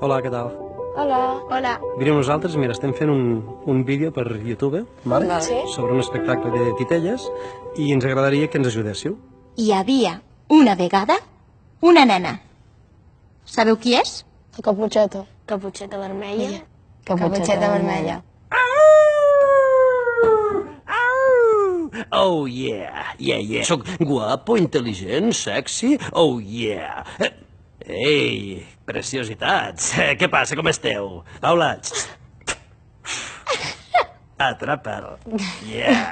Hola, què tal? Hola. Hola. Mireu, nosaltres, mira, estem fent un vídeo per YouTube, vale? Sí. Sobre un espectacle de titelles i ens agradaria que ens ajudéssiu. Hi havia una vegada una nena. Sabeu qui és? La caputxeta. Caputxeta vermella. Caputxeta vermella. Oh, yeah, yeah. Soc guapo, intel·ligent, sexy, oh, yeah. Ei, preciositats. Què passa, com esteu? Paula. Atrapa'l. Yeah.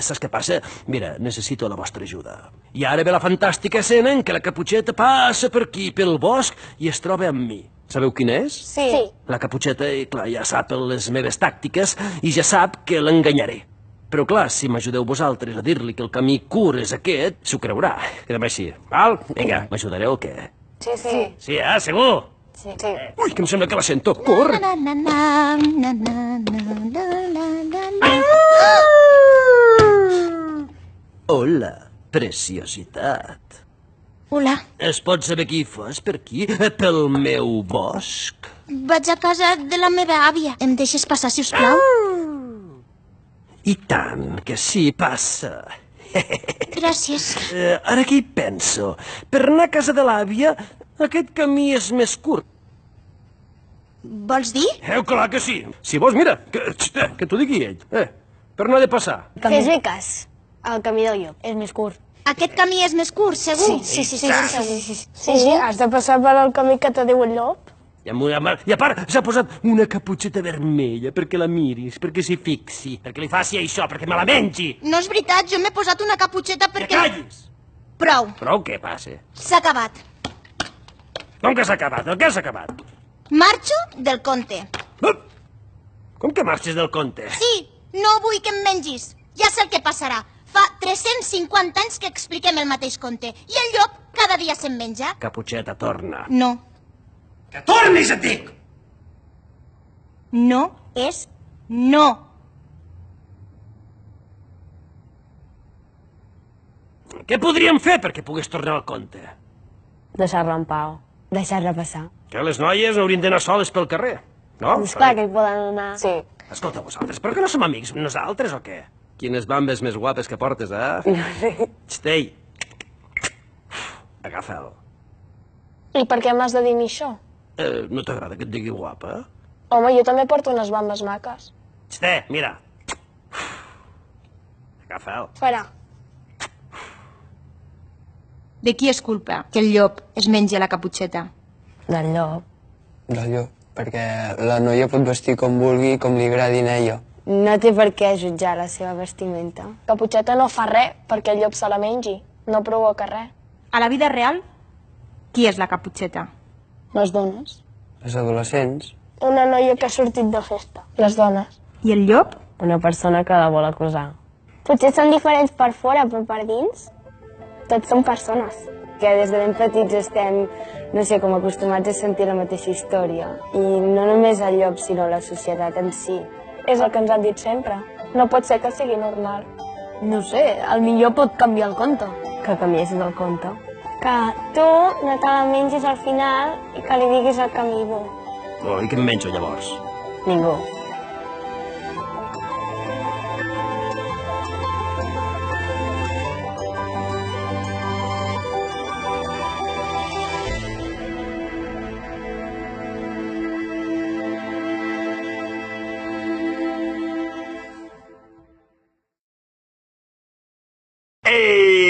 Saps què passa? Mira, necessito la vostra ajuda. I ara ve la fantàstica escena en què la caputxeta passa per aquí, pel bosc, i es troba amb mi. Sabeu quina és? Sí. La caputxeta, clar, ja sap les meves tàctiques i ja sap que l'enganyaré. Però, clar, si m'ajudeu vosaltres a dir-li que el camí curt és aquest, s'ho creurà. Quedem així, val? Vinga, m'ajudareu o què? Sí, sí. Sí, segur? Sí. Ui, que em sembla que la sento. Corre! Na, na, na, na, na, na, na, na, na. Hola, preciositat. Hola. Es pot saber qui fas per aquí? Pel meu bosc? Vaig a casa de la meva àvia. Em deixes passar, si us plau? I tant, que sí, passa. Gràcies. Ara que hi penso, per anar a casa de l'àvia, aquest camí és més curt. Vols dir? Clar que sí. Si vols, mira, que t'ho digui ell. Per no he de passar. Fes-li cas. El camí del llop és més curt. Aquest camí és més curt, segur? Sí. Sí, has de passar per el camí que te diu el llop. I a part, s'ha posat una caputxeta vermella perquè la miris, perquè s'hi fixi, perquè li faci això, perquè me la mengi. No és veritat, jo m'he posat una caputxeta Que perquè... callis! Prou, Prou, què passa? s'ha acabat. Com que s'ha acabat? El què s'ha acabat? Marxo del conte. Com que marxes del conte? Sí, no vull que em mengis. Ja sé el que passarà. Fa 350 anys que expliquem el mateix conte. I el llop cada dia se'n menja. Caputxeta, torna. No. Que tornis, et dic! No és no. Què podríem fer perquè pogués tornar al conte? Deixar-la en pau. Deixar-la passar. Que les noies no haurien d'anar soles pel carrer, no? És clar que hi poden anar. Sí. Escolta, vosaltres, però que no som amics nosaltres o què? Quines bambes més guapes que portes, eh? Xtei. Agafa'l. I per què m'has de dir a mi això? No t'agrada que et digui guapa? Home, jo també porto unes bambes maques. Xté, mira. Agafa'l. Farà. De qui és culpa que el llop es mengi la caputxeta? Del llop. Del llop, perquè la noia pot vestir com vulgui i com li agradi a ella. No té per què jutjar la seva vestimenta. Caputxeta no fa res perquè el llop se la mengi. No provoca res. A la vida real, qui és la caputxeta? Les dones. Les adolescents. Una noia que ha sortit de festa. Les dones. I el llop? Una persona que la vol acusar. Potser són diferents per fora, però per dins tots són persones. Que des de ben petits estem, no sé, com acostumats a sentir la mateixa història. I no només el llop, sinó la societat en si. És el que ens han dit sempre. No pot ser que sigui normal. No sé, al millor pot canviar el conte. Que canviessis el conte. Que tu no te la mengis al final i que li diguis el camí bo. Oh, i què em menjo, llavors? Ningú. Ei,